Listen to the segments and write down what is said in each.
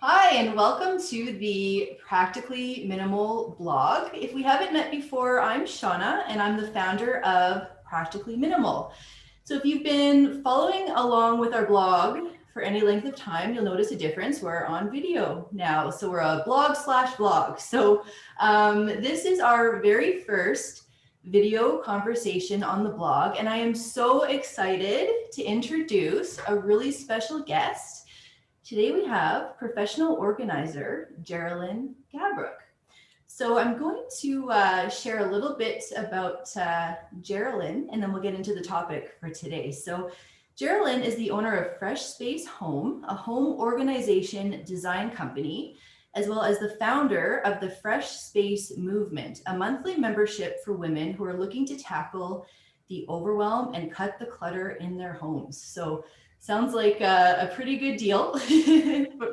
Hi, and welcome to the Practically Minimal blog. If we haven't met before, I'm Shauna, and I'm the founder of Practically Minimal. So if you've been following along with our blog for any length of time, you'll notice a difference. We're on video now, so we're a blog/vlog. So this is our very first video conversation on the blog, and I am so excited to introduce a really special guest. Today we have professional organizer Jerilyn Gabruck. So I'm going to share a little bit about Jerilyn, and then we'll get into the topic for today. So Jerilyn is the owner of Fresh Space Home, a home organization design company, as well as the founder of the Fresh Space Movement, a monthly membership for women who are looking to tackle the overwhelm and cut the clutter in their homes. So sounds like a pretty good deal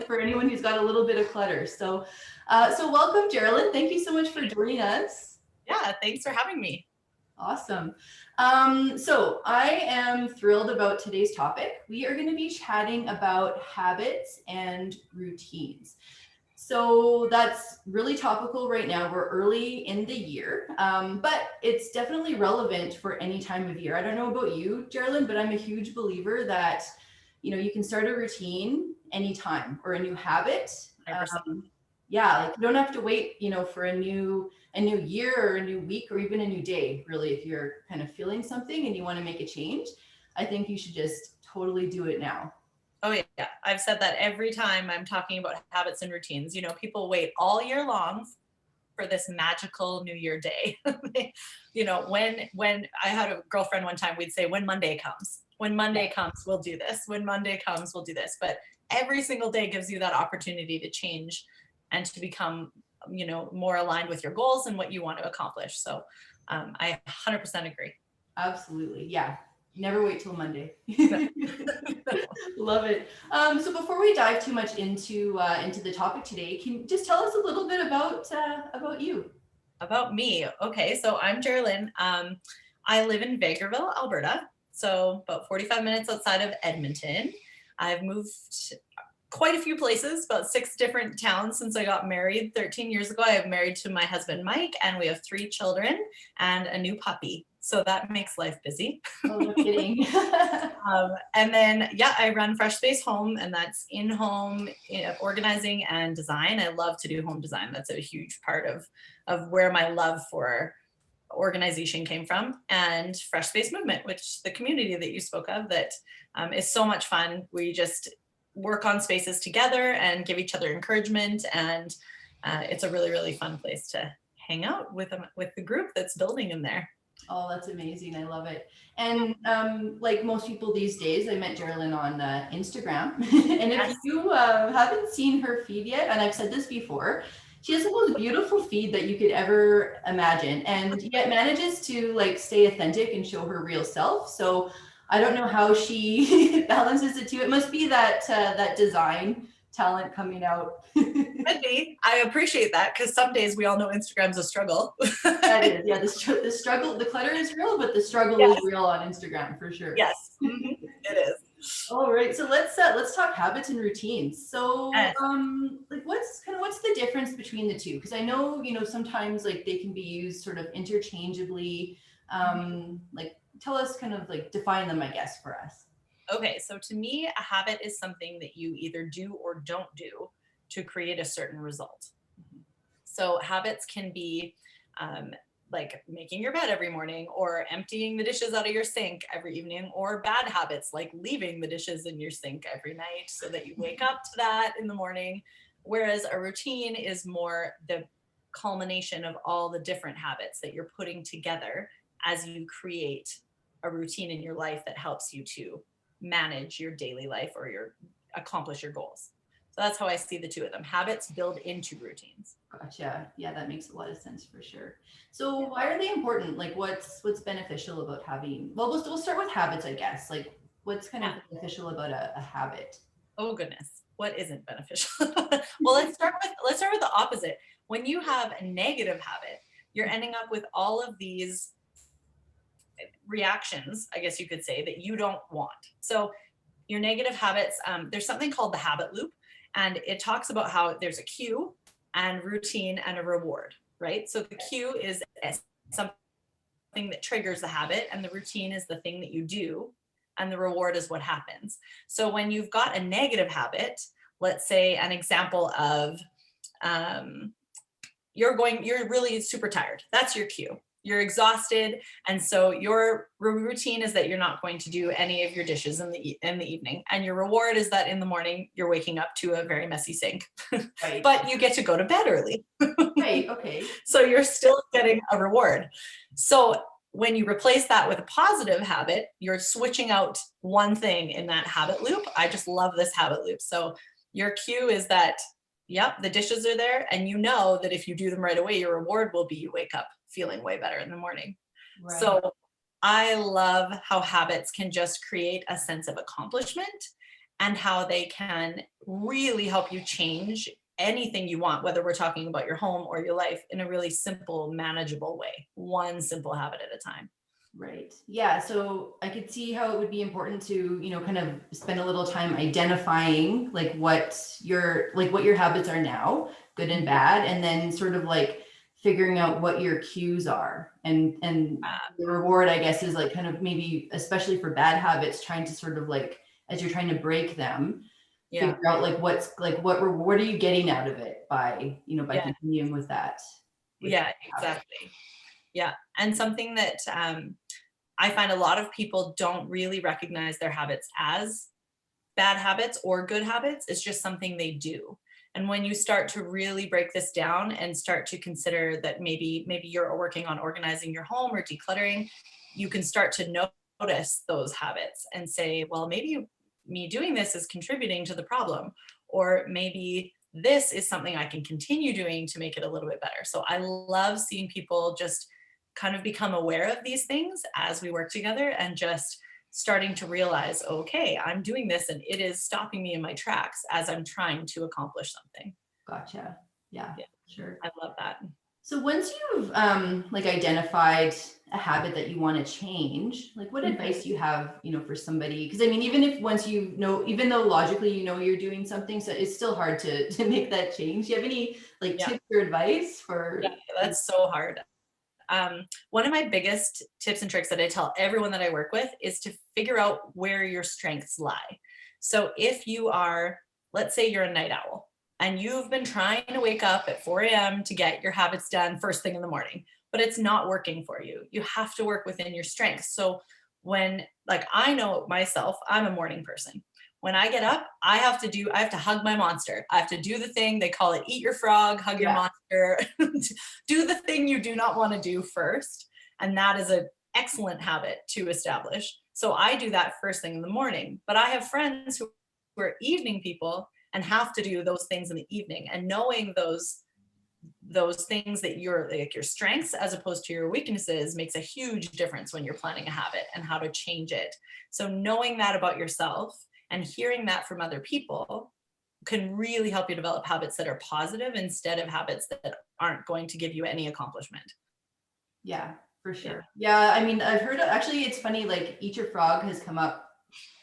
for anyone who's got a little bit of clutter. So welcome, Jerilyn. Thank you so much for joining us. Yeah, thanks for having me. Awesome. So I am thrilled about today's topic. We are going to be chatting about habits and routines. So that's really topical right now. We're early in the year, but it's definitely relevant for any time of year. I don't know about you, Jerilyn, but I'm a huge believer that, you can start a routine anytime or a new habit. Yeah, like you don't have to wait, for a new year or a new week or even a new day, really, if you're kind of feeling something and you want to make a change. I think you should just totally do it now. Oh yeah, I've said that every time I'm talking about habits and routines. People wait all year long for this magical New Year day. When I had a girlfriend one time, we'd say, when Monday comes, we'll do this. When Monday comes, we'll do this. But every single day gives you that opportunity to change and to become, more aligned with your goals and what you want to accomplish. So I 100% agree. Absolutely. Yeah. Never wait till Monday. Love it. So before we dive too much into the topic today, can you just tell us a little bit about you? About me. Okay, so I'm Jerilyn. I live in Vegreville, Alberta, so about 45 minutes outside of Edmonton. I've moved quite a few places, about 6 different towns since I got married 13 years ago. I have married to my husband, Mike, and we have 3 children and a new puppy. So that makes life busy. Oh, no kidding. And then, I run Fresh Space Home, and that's in-home organizing and design. I love to do home design. That's a huge part of where my love for organization came from. And Fresh Space Movement, which the community that you spoke of, that is so much fun. We just work on spaces together and give each other encouragement. And it's a really, really fun place to hang out with the group that's building in there. Oh, that's amazing. I love it. And like most people these days, I met Jerilyn on Instagram. And if you haven't seen her feed yet, and I've said this before, she has the most beautiful feed that you could ever imagine, and yet manages to stay authentic and show her real self. So I don't know how she balances the two. It must be that that design talent coming out. Could be. I appreciate that, because some days we all know Instagram's a struggle. That is, yeah. The struggle, the clutter is real, but the struggle is real on Instagram for sure. Yes, it is. All right, so let's talk habits and routines. So, what's the difference between the two? Because I know sometimes they can be used sort of interchangeably. Tell us define them, I guess, for us. Okay, so to me, a habit is something that you either do or don't do to create a certain result. So habits can be like making your bed every morning, or emptying the dishes out of your sink every evening, or bad habits like leaving the dishes in your sink every night so that you wake up to that in the morning. Whereas a routine is more the culmination of all the different habits that you're putting together as you create a routine in your life that helps you to manage your daily life or accomplish your goals. So that's how I see the two of them. Habits build into routines. Gotcha. Yeah, that makes a lot of sense for sure. So why are they important? What's beneficial about having, well, we'll start with habits, I guess. What's kind of beneficial about a habit? Oh goodness, what isn't beneficial? Well, let's start with the opposite. When you have a negative habit, you're ending up with all of these reactions, I guess you could say, that you don't want. So your negative habits, there's something called the habit loop. And it talks about how there's a cue and routine and a reward, right? So the cue is something that triggers the habit, and the routine is the thing that you do, and the reward is what happens. So when you've got a negative habit, let's say an example of you're really super tired. That's your cue. You're exhausted, and so your routine is that you're not going to do any of your dishes in the evening, and your reward is that in the morning you're waking up to a very messy sink. Right. But you get to go to bed early. Right. Okay. So you're still getting a reward. So when you replace that with a positive habit, you're switching out one thing in that habit loop. I just love this habit loop. So your cue is that, yep, the dishes are there, and you know that if you do them right away, your reward will be you wake up feeling way better in the morning. Right. So I love how habits can just create a sense of accomplishment, and how they can really help you change anything you want, whether we're talking about your home or your life, in a really simple, manageable way, one simple habit at a time. Right. Yeah. So I could see how it would be important to, kind of spend a little time identifying like what your habits are now, good and bad, and then sort of like figuring out what your cues are. And the reward, I guess, is like kind of maybe, especially for bad habits, trying to sort of like, as you're trying to break them, figure out like what reward are you getting out of it by continuing with that. Exactly. Yeah. And something that I find a lot of people don't really recognize their habits as bad habits or good habits. It's just something they do. And when you start to really break this down and start to consider that maybe you're working on organizing your home or decluttering, you can start to notice those habits and say, well, maybe me doing this is contributing to the problem, or maybe this is something I can continue doing to make it a little bit better. So I love seeing people just kind of become aware of these things as we work together, and just starting to realize, okay, I'm doing this and it is stopping me in my tracks as I'm trying to accomplish something. Gotcha. Yeah, sure. I love that. So once you've like identified a habit that you want to change, like what advice do you have, for somebody? Because I mean, even though logically you're doing something, so it's still hard to make that change. Do you have any like tips or advice for? Yeah, that's so hard. One of my biggest tips and tricks that I tell everyone that I work with is to figure out where your strengths lie. So if you are, let's say you're a night owl, and you've been trying to wake up at 4 a.m. to get your habits done first thing in the morning, but it's not working for you. You have to work within your strengths. So when, like, I know myself, I'm a morning person. When I get up, I have to hug my monster. I have to do the thing, they call it eat your frog, hug your monster, do the thing you do not want to do first. And that is an excellent habit to establish. So I do that first thing in the morning, but I have friends who are evening people and have to do those things in the evening, and knowing those things that you're like your strengths as opposed to your weaknesses makes a huge difference when you're planning a habit and how to change it. So knowing that about yourself and hearing that from other people can really help you develop habits that are positive instead of habits that aren't going to give you any accomplishment. Yeah, for sure. Yeah, I mean, I've heard, actually, it's funny, like eat your frog has come up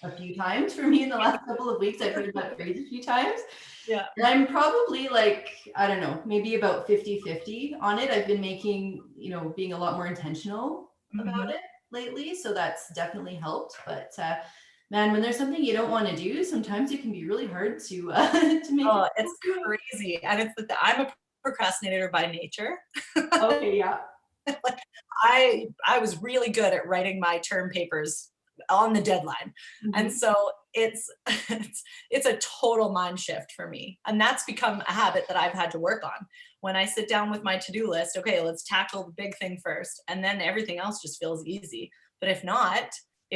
a few times for me in the last couple of weeks. I've heard that phrase a few times. Yeah. And I'm probably like, I don't know, maybe about 50-50 on it. I've been making, being a lot more intentional about it lately. So that's definitely helped. But man, when there's something you don't want to do, sometimes it can be really hard to make. Oh, it's crazy. And I'm a procrastinator by nature. Okay, yeah. Like I was really good at writing my term papers on the deadline. And so it's a total mind shift for me. And that's become a habit that I've had to work on. When I sit down with my to-do list, okay, let's tackle the big thing first, and then everything else just feels easy. But if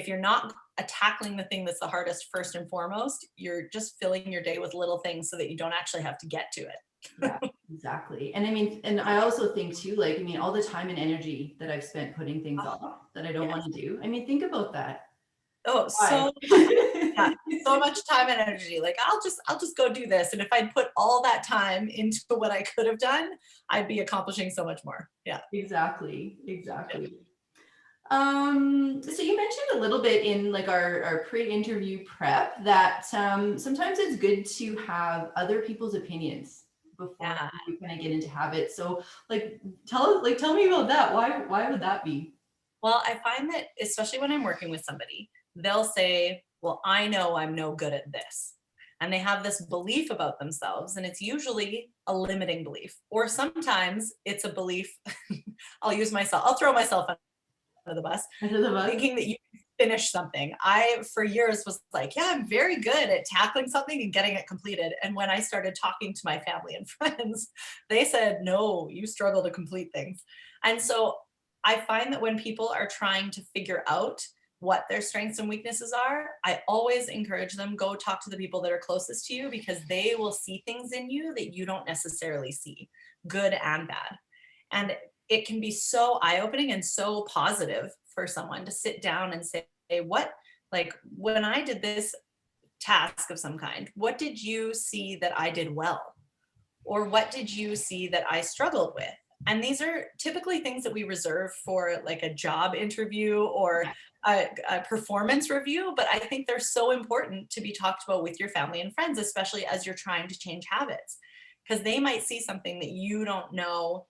you're not tackling the thing that's the hardest first and foremost, you're just filling your day with little things so that you don't actually have to get to it. Yeah, exactly. And I mean, and I also think too, like, I mean, all the time and energy that I've spent putting things off that I don't want to do. I mean, think about that. Oh, so much time and energy. Like, I'll just go do this. And if I'd put all that time into what I could have done, I'd be accomplishing so much more. Yeah. Exactly. So you mentioned a little bit in like our pre-interview prep that sometimes it's good to have other people's opinions before Yeah. you kind of get into habits. So tell me about that. Why would that be? Well, I find that especially when I'm working with somebody, they'll say, well, I know I'm no good at this. And they have this belief about themselves, and it's usually a limiting belief. Or sometimes it's a belief, I'll throw myself under the bus, Under the bus? thinking that you can finish something. I, for years, was like, yeah, I'm very good at tackling something and getting it completed. And when I started talking to my family and friends, they said, no, you struggle to complete things. And so I find that when people are trying to figure out what their strengths and weaknesses are, I always encourage them, go talk to the people that are closest to you, because they will see things in you that you don't necessarily see, good and bad. And it can be so eye-opening and so positive for someone to sit down and say, hey, what, like when I did this task of some kind, what did you see that I did well? Or what did you see that I struggled with? And these are typically things that we reserve for like a job interview or a performance review, but I think they're so important to be talked about with your family and friends, especially as you're trying to change habits, because they might see something that you don't know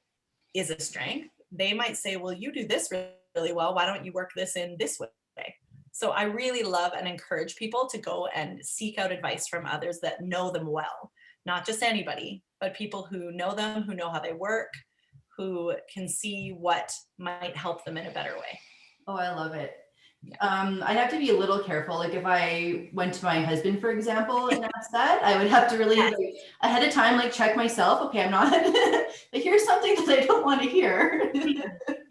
is a strength. They might say, well, you do this really well. Why don't you work this in this way? So I really love and encourage people to go and seek out advice from others that know them well, not just anybody, but people who know them, who know how they work, who can see what might help them in a better way. Oh, I love it. I'd have to be a little careful. Like if I went to my husband, for example, and asked that, I would have to really Yes. like ahead of time, like check myself. Okay, I'm not, like here's something that I don't want to hear.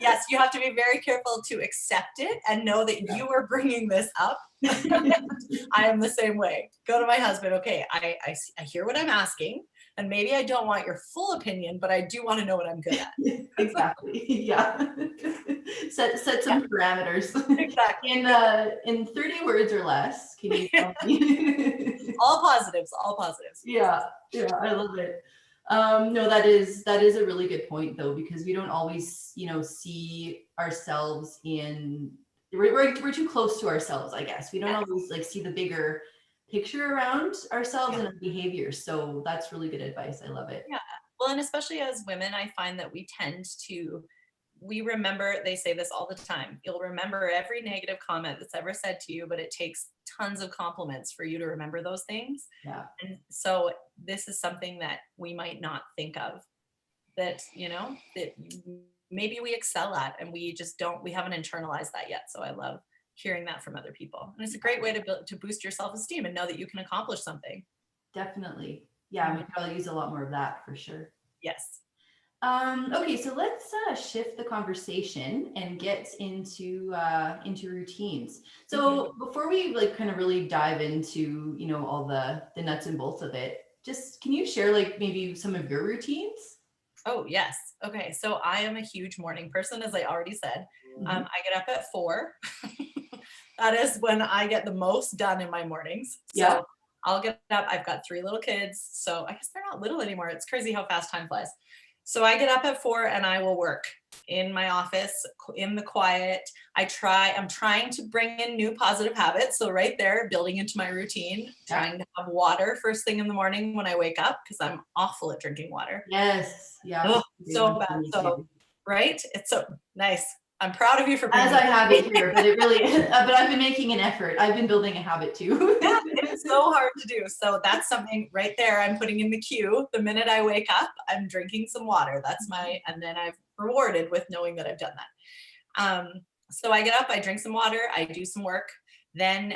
Yes, you have to be very careful to accept it and know that you are bringing this up. I am the same way. Go to my husband. Okay, I hear what I'm asking, and maybe I don't want your full opinion, but I do want to know what I'm good at. Exactly. Yeah. Set some parameters. Exactly. In 30 words or less, can you tell me? All positives, all positives. Yeah, yeah, I love it. No, that is a really good point though, because we don't always, see ourselves in we're too close to ourselves, I guess. We don't always like see the bigger picture around ourselves and our behaviors. So that's really good advice. I love it. Yeah. Well, and especially as women, I find that we remember, they say this all the time, you'll remember every negative comment that's ever said to you, but it takes tons of compliments for you to remember those things. Yeah. And so this is something that we might not think of, that, that maybe we excel at, and we haven't internalized that yet. So I love hearing that from other people. And it's a great way to boost your self-esteem and know that you can accomplish something. Definitely. Yeah, we could probably use a lot more of that for sure. Yes. Okay, so let's shift the conversation and get into routines. So before we like kind of really dive into all the nuts and bolts of it, just can you share like maybe some of your routines? Oh, yes. Okay. So I am a huge morning person, as I already said. I get up at 4. That is when I get the most done in my mornings. Yeah. So I'll get up. I've got 3 little kids. So I guess they're not little anymore. It's crazy how fast time flies. So I get up at 4 and I will work in my office in the quiet. I'm trying to bring in new positive habits. So right there, building into my routine, trying to have water first thing in the morning when I wake up, because I'm awful at drinking water. Yes. Yeah. Oh, so bad. So, right? It's so nice. I'm proud of you for bringing As I have it here, but it really, but I've been making an effort. I've been building a habit too. Yeah, it's so hard to do. So that's something right there I'm putting in the queue. The minute I wake up, I'm drinking some water. And then I've rewarded with knowing that I've done that. So I get up, I drink some water, I do some work. Then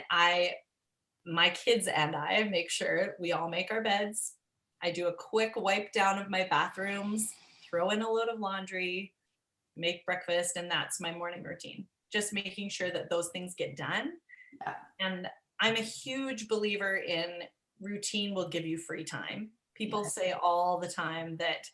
my kids and I make sure we all make our beds. I do a quick wipe down of my bathrooms, throw in a load of laundry, make breakfast, and that's my morning routine. Just making sure that those things get done. Yeah. And I'm a huge believer in routine will give you free time. People say all the time that,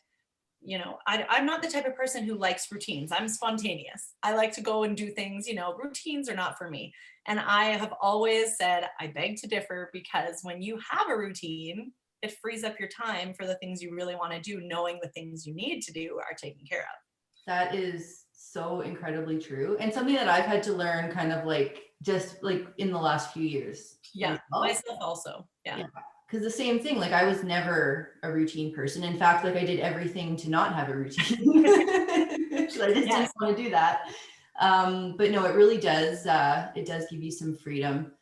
I'm not the type of person who likes routines. I'm spontaneous. I like to go and do things, routines are not for me. And I have always said, I beg to differ, because when you have a routine, it frees up your time for the things you really want to do, knowing the things you need to do are taken care of. That is So incredibly true. And something that I've had to learn kind of like just like in the last few years. Yeah, myself. myself also. Yeah. Because the same thing, like I was never a routine person. In fact, like I did everything to not have a routine. So I just didn't want to do that. But no, it really does. It does give you some freedom.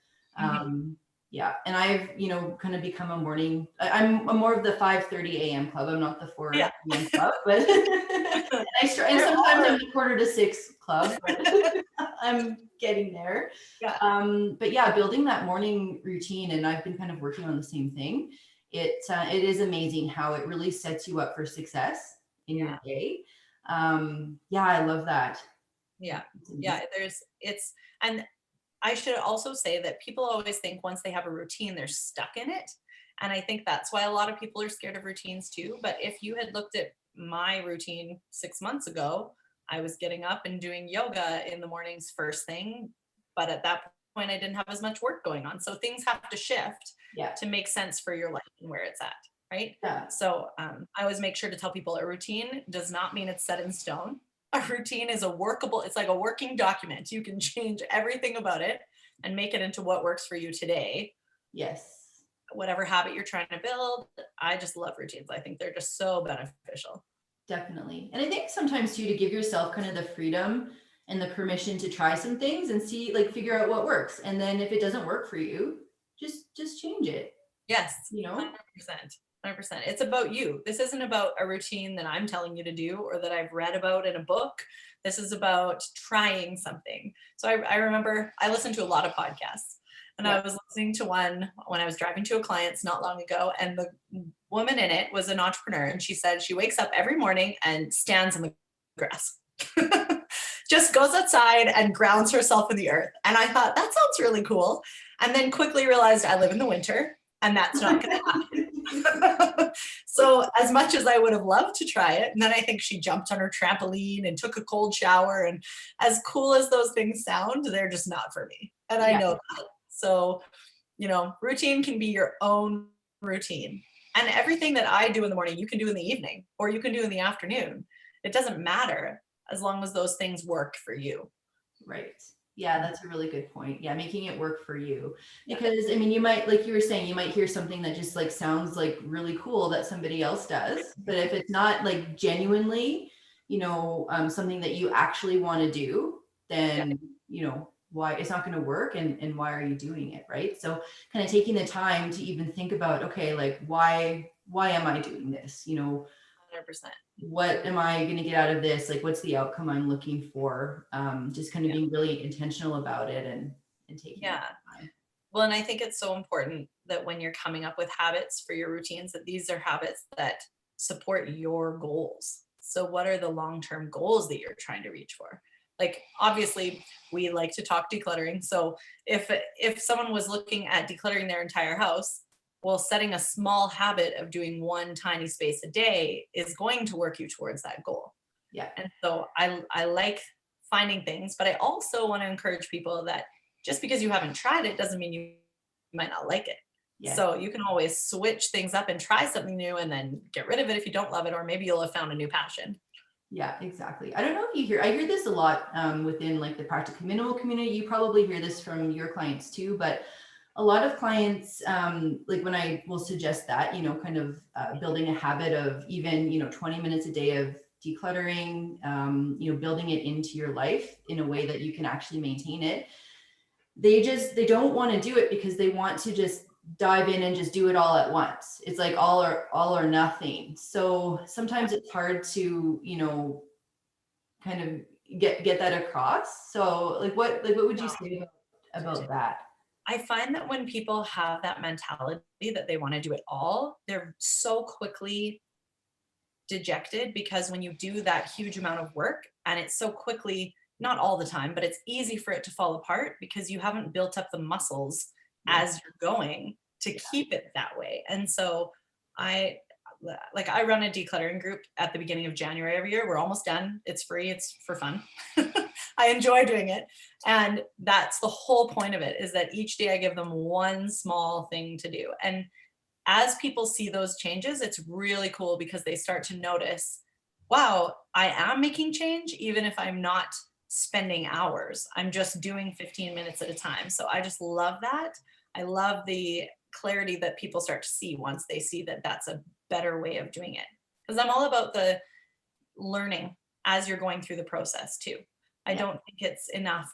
Yeah, and I've kind of become a morning. I'm more of the 5:30 a.m. club. I'm not the 4 p.m. club, but and sometimes I'm the 5:45 club. But I'm getting there. But yeah, building that morning routine, and I've been kind of working on the same thing. It is amazing how it really sets you up for success in your day. Yeah, I love that. Yeah. And I should also say that people always think once they have a routine, they're stuck in it. And I think that's why a lot of people are scared of routines too. But if you had looked at my routine 6 months ago, I was getting up and doing yoga in the mornings first thing. But at that point, I didn't have as much work going on. So things have to shift to make sense for your life and where it's at. Right. So I always make sure to tell people a routine does not mean it's set in stone. A routine is it's like a working document. You can change everything about it and make it into what works for you today. Yes. Whatever habit you're trying to build. I just love routines. I think they're just so beneficial. Definitely. And I think sometimes too, to give yourself kind of the freedom and the permission to try some things and see, like, figure out what works. And then if it doesn't work for you, just change it. Yes. 100%. 100%. It's about you. This isn't about a routine that I'm telling you to do or that I've read about in a book. This is about trying something. So I remember I listened to a lot of podcasts, and I was listening to one when I was driving to a client's not long ago, and the woman in it was an entrepreneur, and she said she wakes up every morning and stands in the grass. Just goes outside and grounds herself in the earth. And I thought, that sounds really cool. And then quickly realized I live in the winter and that's not going to happen. So as much as I would have loved to try it, and then I think she jumped on her trampoline and took a cold shower. And as cool as those things sound, they're just not for me. And I know that. So, routine can be your own routine. And everything that I do in the morning, you can do in the evening or you can do in the afternoon. It doesn't matter as long as those things work for you. Right. Yeah, that's a really good point. Yeah, making it work for you. Because I mean, you might, like you were saying, you might hear something that just like sounds like really cool that somebody else does. But if it's not like genuinely, something that you actually want to do, then, why it's not going to work and why are you doing it? Right. So kind of taking the time to even think about, okay, like why am I doing this? 100%. What am I going to get out of this? Like, what's the outcome I'm looking for? Just kind of being really intentional about it and taking time. Well, and I think it's so important that when you're coming up with habits for your routines, that these are habits that support your goals. So what are the long-term goals that you're trying to reach for? Like, obviously we like to talk decluttering. So if someone was looking at decluttering their entire house, well, setting a small habit of doing one tiny space a day is going to work you towards that goal. Yeah. And so I like finding things, but I also want to encourage people that just because you haven't tried it doesn't mean you might not like it. Yeah. So you can always switch things up and try something new and then get rid of it if you don't love it, or maybe you'll have found a new passion. Yeah, exactly. I don't know if I hear this a lot within like the practically minimal community. You probably hear this from your clients too, but a lot of clients, like when I will suggest that, kind of building a habit of even, 20 minutes a day of decluttering, building it into your life in a way that you can actually maintain it. They don't want to do it because they want to just dive in and just do it all at once. It's like all or nothing. So sometimes it's hard to, kind of get that across. So like what would you say about that? I find that when people have that mentality that they want to do it all, they're so quickly dejected, because when you do that huge amount of work and it's so quickly, not all the time, but it's easy for it to fall apart because you haven't built up the muscles as you're going to keep it that way. And so I run a decluttering group at the beginning of January every year. We're almost done. It's free. It's for fun. I enjoy doing it. And that's the whole point of it, is that each day I give them one small thing to do. And as people see those changes, it's really cool because they start to notice wow, I am making change, even if I'm not spending hours. I'm just doing 15 minutes at a time. So I just love that. I love the clarity that people start to see once they see that that's a better way of doing it. Because I'm all about the learning as you're going through the process too. I Yeah. don't think it's enough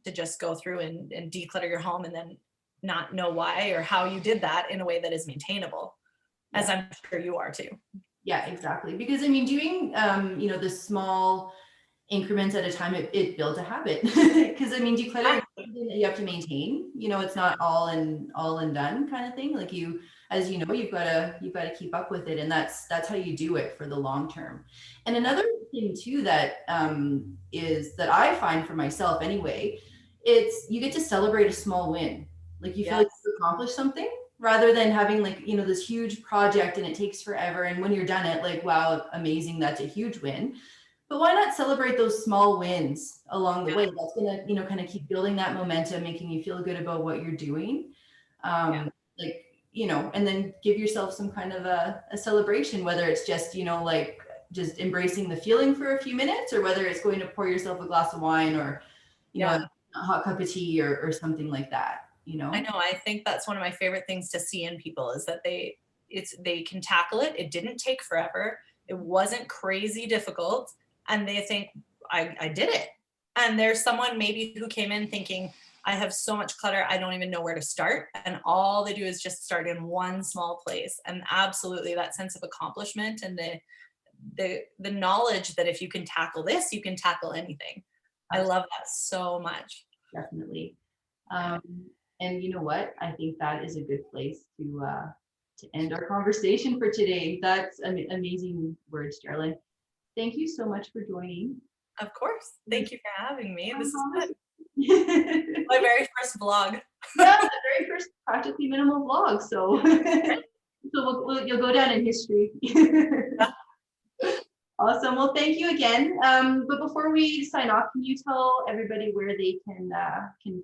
to just go through and declutter your home and then not know why or how you did that in a way that is maintainable, as Yeah. I'm sure you are too. Yeah, exactly. Because I mean, doing the small increments at a time, it builds a habit. Because I mean, decluttering is something that you have to maintain. It's not all and done kind of thing. Like as you know, you've got to keep up with it, and that's how you do it for the long term. And another thing too that is that I find for myself anyway, it's you get to celebrate a small win. Like you feel like Yes. you accomplished something rather than having like this huge project and it takes forever. And when you're done it, like wow, amazing, that's a huge win. But why not celebrate those small wins along the way? That's gonna, kind of keep building that momentum, making you feel good about what you're doing. Yeah. Like, and then give yourself some kind of a celebration, whether it's just, like just embracing the feeling for a few minutes, or whether it's going to pour yourself a glass of wine or, Yeah. a hot cup of tea or something like that. I know. I think that's one of my favorite things to see in people is that they can tackle it. It didn't take forever. It wasn't crazy difficult. And they think, I did it. And there's someone maybe who came in thinking, I have so much clutter, I don't even know where to start. And all they do is just start in one small place. And absolutely that sense of accomplishment and the knowledge that if you can tackle this, you can tackle anything. I love that so much. Definitely. Um, and you know what? I think that is a good place to end our conversation for today. That's amazing words, Jerilyn. Thank you so much for joining. Of course. Thank you for having me. This is fun. Yeah, My very first vlog. the very first practically minimal vlog. So, you'll go down in history. Awesome. Well, thank you again. But before we sign off, can you tell everybody where they can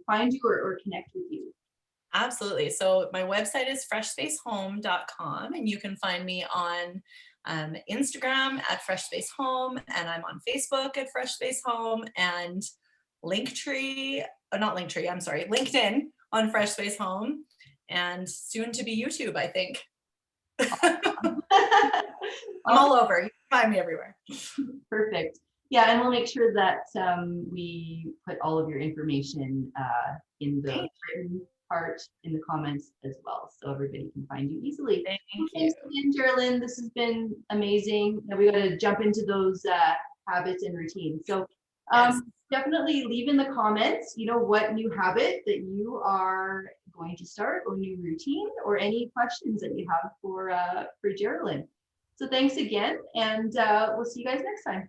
find you or connect with you? Absolutely. So my website is freshspacehome.com, and you can find me on Instagram at freshspacehome, and I'm on Facebook at freshspacehome, and LinkedIn on freshspacehome, and soon to be YouTube, I think. I'm all over. You can find me everywhere. Perfect. Yeah, and we'll make sure that we put all of your information in the written part in the comments as well, so everybody can find you easily. Thank Thanks you. again, Jerilyn. This has been amazing. Now we got to jump into those habits and routines. So Yes. definitely leave in the comments, what new habit that you are going to start, or new routine, or any questions that you have for Jerilyn. So thanks again, and we'll see you guys next time.